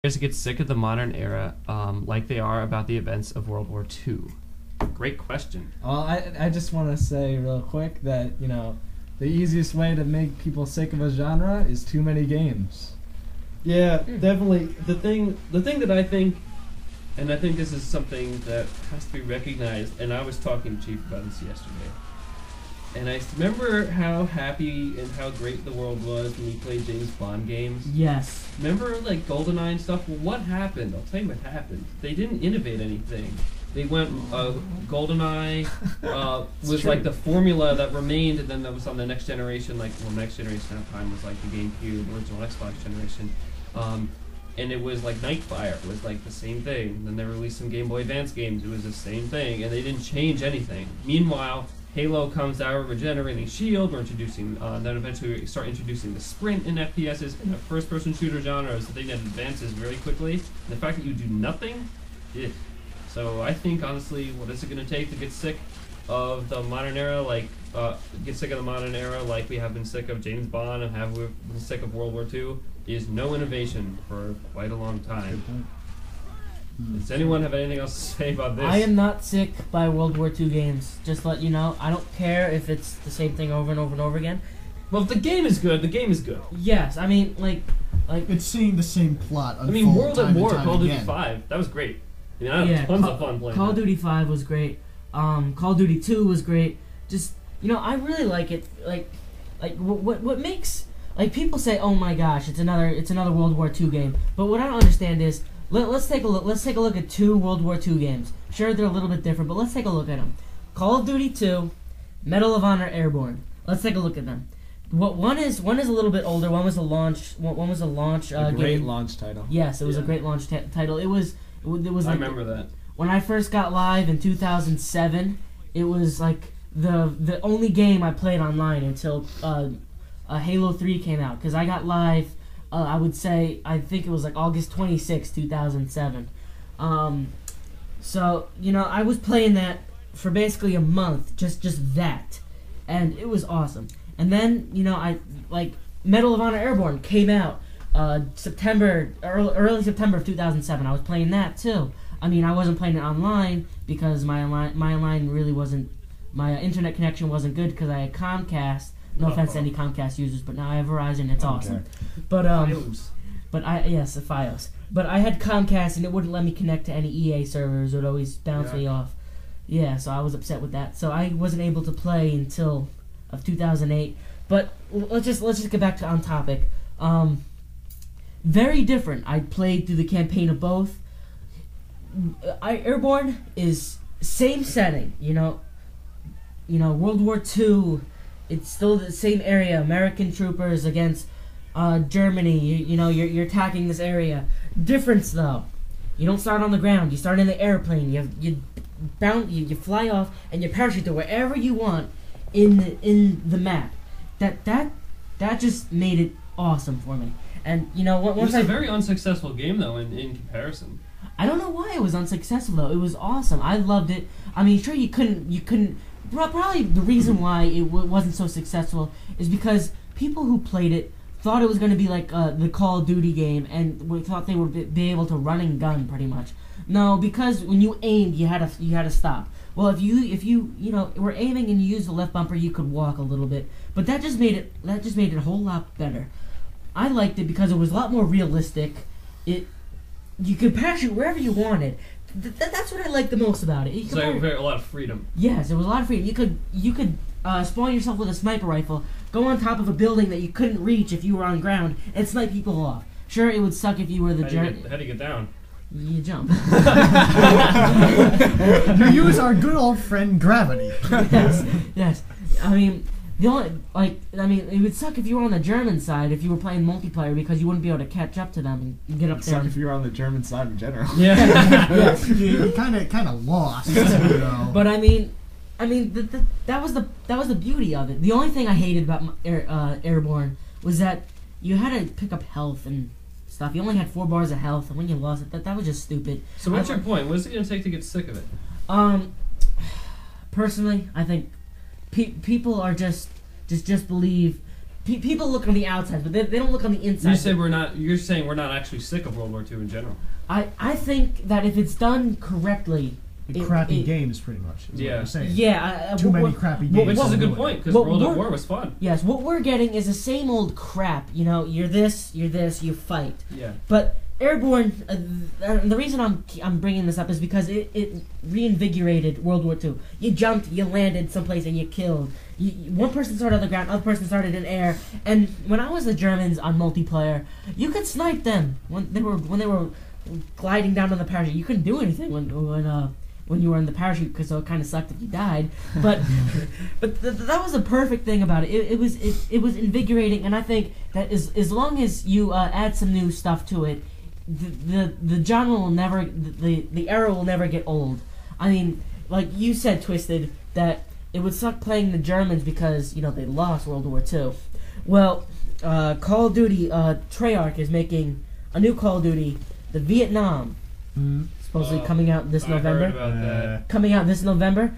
To get sick of the modern era like they are about the events of World War II? Great question. Well, I just want to say real quick that, you know, the easiest way to make people sick of a genre is too many games. Yeah, definitely. The thing that I think, and I think this is something that has to be recognized, and I was talking to Chief about this yesterday, and I remember how happy and how great the world was when we played James Bond games. Yes. Remember, like, GoldenEye and stuff? Well, what happened? I'll tell you what happened. They didn't innovate anything. They went, GoldenEye was true. like the formula that remained, and then that was on the next generation, like, well, next generation at the time was like the GameCube, original Xbox generation. And it was like Nightfire. It was like the same thing. And then they released some Game Boy Advance games. It was the same thing, and they didn't change anything. Meanwhile, Halo comes out, regenerating shield. We're introducing, then eventually we start introducing the sprint in FPSs, and the first-person shooter genre is the thing that advances very quickly. And the fact that you do nothing, So I think, honestly, what is it going to take to get sick of the modern era? Like, get sick of the modern era, like we have been sick of James Bond and have been sick of World War II, is no innovation for quite a long time. Does anyone have anything else to say about this? I am not sick by World War II games. Just to let you know, I don't care if it's the same thing over and over and over again. Well, if the game is good, the game is good. Yes, I mean, like it's seeing the same plot unfold. I mean, World at War, time Call of Duty again. 5, that was great. I mean, I had tons of fun playing Call of that. Duty 5 was great. Call of Duty 2 was great. Just, you know, I really like it. Like what makes, like, people say, oh my gosh, it's another World War II game. But what I don't understand is, let's take a look. Let's take a look at two World War II games. Sure, they're a little bit different, but let's take a look at them. Call of Duty 2, Medal of Honor Airborne. Let's take a look at them. One is a little bit older. One was a launch. One was a launch A great game. launch title. Yes, it was a great launch title. It was I like, remember that. when I first got live in 2007. It was like the only game I played online until Halo 3 came out, because I got live. I would say, I think it was like August 26, 2007. So, you know, I was playing that for basically a month, just that, and it was awesome. And then, you know, Medal of Honor Airborne came out early September of 2007. I was playing that too. I mean, I wasn't playing it online because my online really wasn't, my internet connection wasn't good because I had Comcast. No offense to any Comcast users, but now I have Verizon. It's awesome. But yes, the Fios. But I had Comcast and it wouldn't let me connect to any EA servers. It would always bounce me off. Yeah, so I was upset with that. So I wasn't able to play until of 2008. But let's just get back to on topic. Very different. I played through the campaign of both. Airborne is same setting. You know, World War II. It's still the same area. American troopers against Germany. You know, you're attacking this area. Difference though, you don't start on the ground. You start in the airplane. You fly off and you parachute to wherever you want in the map. That just made it awesome for me. And you know what? It was a very unsuccessful game though in comparison. I don't know why it was unsuccessful though. It was awesome. I loved it. I mean, sure you couldn't. Probably the reason why it wasn't so successful is because people who played it thought it was going to be like the Call of Duty game, and we thought they would be able to run and gun pretty much. No, because when you aimed, you had to stop. Well, if you were aiming and you used the left bumper, you could walk a little bit. But that just made it a whole lot better. I liked it because it was a lot more realistic. You could parachute wherever you wanted. That's what I liked the most about it. So you had a lot of freedom. Yes, there was a lot of freedom. You could spawn yourself with a sniper rifle, go on top of a building that you couldn't reach if you were on ground, and snipe people off. Sure, it would suck if you were the How do you get down? You jump. You use our good old friend gravity. Yes. I mean, it would suck if you were on the German side if you were playing multiplayer, because you wouldn't be able to catch up to them and get up there. Suck if you were on the German side in general. Yeah. Yes. You kind of lost. You know. But I mean, that was the beauty of it. The only thing I hated about Airborne was that you had to pick up health and stuff. You only had 4 bars of health, and when you lost it, that was just stupid. So what's your point? What is it going to take to get sick of it? Personally, I think people are just believe people look on the outside, but they don't look on the inside. You say we're not. You're saying we're not actually sick of World War II in general. I think that if it's done correctly, Crappy games, pretty much. Is what Yeah. you're saying. yeah, Too many crappy games. Which is a good ruin it. point because Well, World at we're- War was fun. Yes, what we're getting is the same old crap. You know, you're this, you fight. Yeah. But Airborne, the reason I'm bringing this up is because it reinvigorated World War II. You jumped, you landed someplace, and you killed. One person started on the ground, other person started in air. And when I was the Germans on multiplayer, you could snipe them when they were gliding down on the parachute. You couldn't do anything when you were in the parachute because it kind of sucked if you died. But that was the perfect thing about it. It was invigorating, and I think that as long as you add some new stuff to it, the genre will never the era will never get old. I mean, like you said, Twisted, that it would suck playing the Germans because they lost World War II. Well, Call of Duty Treyarch is making a new Call of Duty, the Vietnam. Supposedly coming out this November. I heard about that. Coming out this November.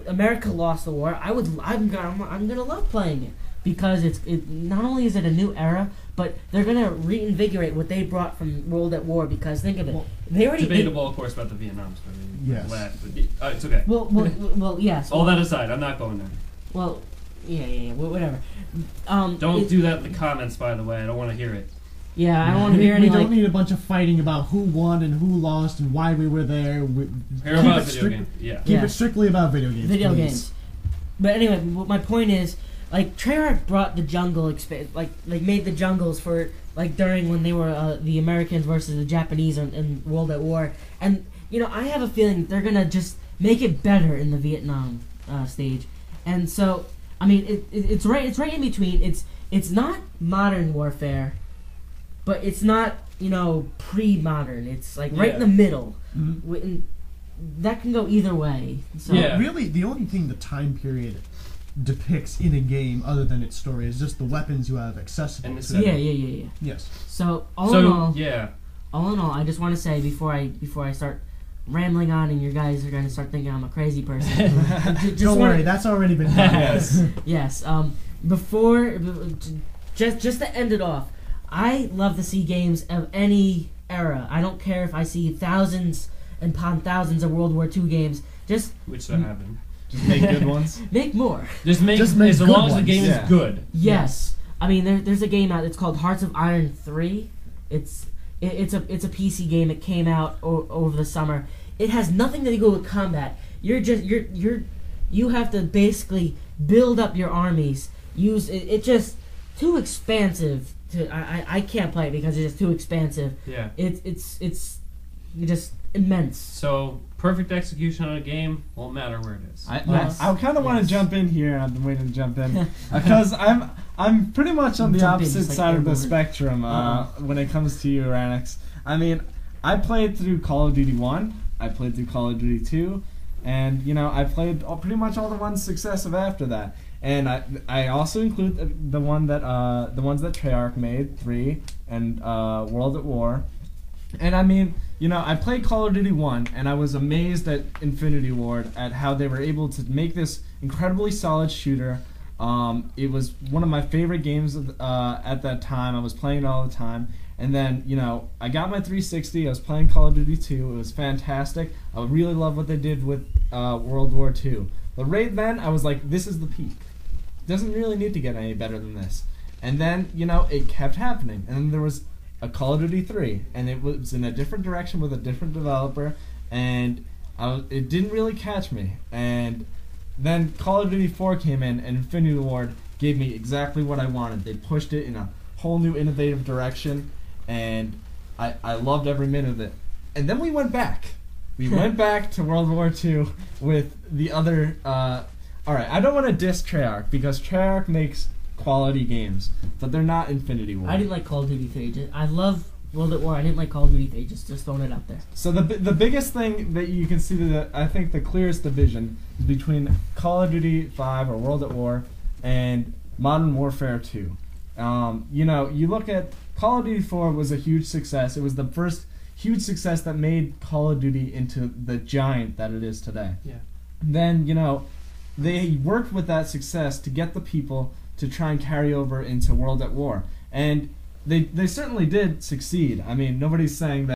America lost the war. I'm gonna love playing it because it not only is it a new era, but they're gonna reinvigorate what they brought from World at War. Because think of it, they already Debatable, of course, about the Vietnam story. Yes. But it's okay. Well, yes. All that aside, I'm not going there. Well, yeah, whatever. Don't do that in the comments, by the way. I don't want to hear it. Yeah, I don't want to hear any We don't need a bunch of fighting about who won and who lost and why we were there. Hear about video games. Yeah. Keep it strictly about video games. Video please. games. But anyway, my point is, like Treyarch brought the jungle like made the jungles for during when they were the Americans versus the Japanese in World at War, and I have a feeling they're gonna just make it better in the Vietnam stage, and so I mean it's right in between. It's not modern warfare, but it's not pre-modern. It's right in the middle. Mm-hmm. And that can go either way. So Yeah. Really, the only thing the time period depicts in a game, other than its story, is just the weapons you have accessible. And the to setting. Yeah. Yes. So all in all, yeah. I just want to say before I start rambling on and you guys are gonna start thinking I'm a crazy person. Don't worry, that's already been done. Yes. Yes. Just to end it off, I love to see games of any era. I don't care if I see thousands and upon thousands of World War II games. Just Which that happened. Just make good ones. make more. Just make Just make as good long as the ones. game Yeah. is good. Yes. I mean, there's a game out. It's called Hearts of Iron 3. It's a PC game. It came out over the summer. It has nothing to do with combat. You have to basically build up your armies. It's just too expansive. I can't play it because it's just too expansive. Yeah. It's just immense. So perfect execution on a game won't matter where it is. I kind of want to Yes. jump in here, and I've been waiting to jump in because I'm pretty much on the Jump in, opposite just like side of the Airborne. spectrum when it comes to you, Rannxz. I mean, I played through Call of Duty 1, I played through Call of Duty 2, and I played pretty much all the ones successive after that. And I also include the ones that Treyarch made, 3 and World at War. And I mean, I played Call of Duty 1, and I was amazed at Infinity Ward at how they were able to make this incredibly solid shooter. It was one of my favorite games at that time. I was playing it all the time. And then, I got my 360. I was playing Call of Duty 2. It was fantastic. I really love what they did with World War II. But right then, I was like, this is the peak. Doesn't really need to get any better than this. And then, it kept happening. And then there was a Call of Duty 3, and it was in a different direction with a different developer, and it didn't really catch me. And then Call of Duty 4 came in, and Infinity Ward gave me exactly what I wanted. They pushed it in a whole new innovative direction, and I loved every minute of it. And then we went back. We went back to World War II with the other... Alright, I don't want to diss Treyarch, because Treyarch makes quality games, but they're not Infinity Ward. I didn't like Call of Duty 3. I love World at War. I didn't like Call of Duty 3. Just throwing it out there. So the biggest thing that you can see that I think the clearest division is between Call of Duty 5 or World at War and Modern Warfare 2. You look at Call of Duty 4 was a huge success. It was the first huge success that made Call of Duty into the giant that it is today. Yeah. Then, they worked with that success to get the people to try and carry over into World at War. And they certainly did succeed. I mean, nobody's saying that